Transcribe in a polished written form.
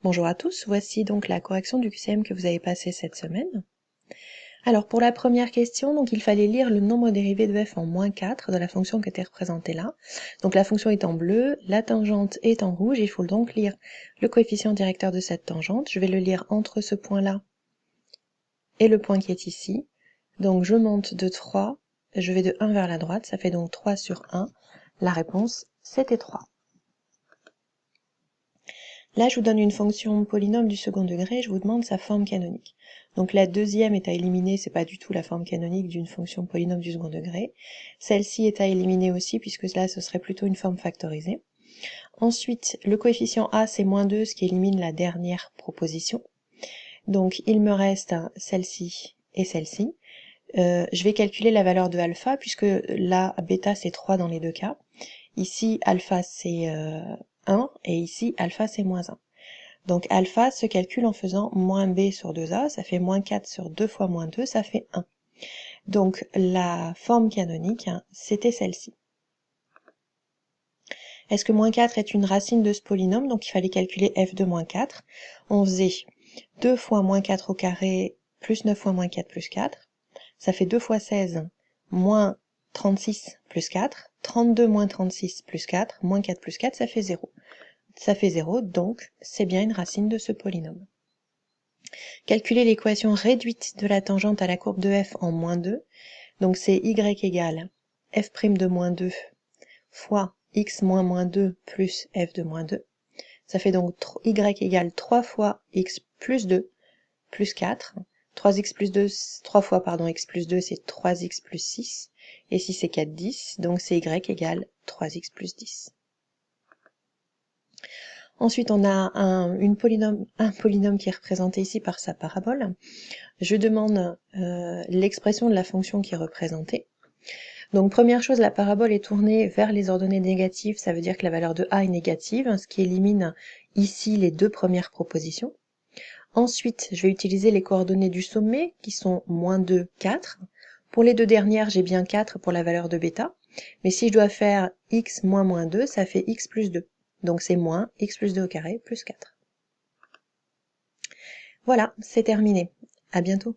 Bonjour à tous, voici donc la correction du QCM que vous avez passé cette semaine. Alors pour la première question, donc il fallait lire le nombre dérivé de f en moins 4 de la fonction qui était représentée là. Donc la fonction est en bleu, la tangente est en rouge, il faut donc lire le coefficient directeur de cette tangente. Je vais le lire entre ce point-là et le point qui est ici. Donc je monte de 3, je vais de 1 vers la droite, ça fait donc 3 sur 1. La réponse, c'était 3. Là, je vous donne une fonction polynôme du second degré et je vous demande sa forme canonique. Donc la deuxième est à éliminer, c'est pas du tout la forme canonique d'une fonction polynôme du second degré. Celle-ci est à éliminer aussi, puisque là, ce serait plutôt une forme factorisée. Ensuite, le coefficient a, c'est moins 2, ce qui élimine la dernière proposition. Donc il me reste celle-ci et celle-ci. Je vais calculer la valeur de alpha, puisque là, bêta, c'est 3 dans les deux cas. Ici, alpha, c'est 1, et ici, alpha, c'est moins 1. Donc alpha se calcule en faisant moins b sur 2a, ça fait moins 4 sur 2 fois moins 2, ça fait 1. Donc la forme canonique, c'était celle-ci. Est-ce que moins 4 est une racine de ce polynôme? Donc il fallait calculer f de moins 4. On faisait 2 fois moins 4 au carré plus 9 fois moins 4 plus 4. Ça fait 2 fois 16 moins 36 plus 4. 32 moins 36 plus 4, moins 4 plus 4, ça fait 0. Ça fait 0, donc c'est bien une racine de ce polynôme. Calculer l'équation réduite de la tangente à la courbe de f en moins 2. Donc c'est y égale f' de moins 2 fois x moins moins 2 plus f de moins 2. Ça fait donc y égale 3 fois x plus 2 plus 4. 3x plus 2, 3 fois x plus 2, c'est 3x plus 6. Et si c'est 4, 10, donc c'est y égale 3x plus 10. Ensuite, on a un polynôme qui est représenté ici par sa parabole. Je demande l'expression de la fonction qui est représentée. Donc première chose, la parabole est tournée vers les ordonnées négatives, ça veut dire que la valeur de a est négative, ce qui élimine ici les deux premières propositions. Ensuite, je vais utiliser les coordonnées du sommet, qui sont moins 2, 4. Pour les deux dernières, j'ai bien 4 pour la valeur de bêta, mais si je dois faire x moins moins 2, ça fait x plus 2. Donc c'est moins x plus 2 au carré plus 4. Voilà, c'est terminé. À bientôt.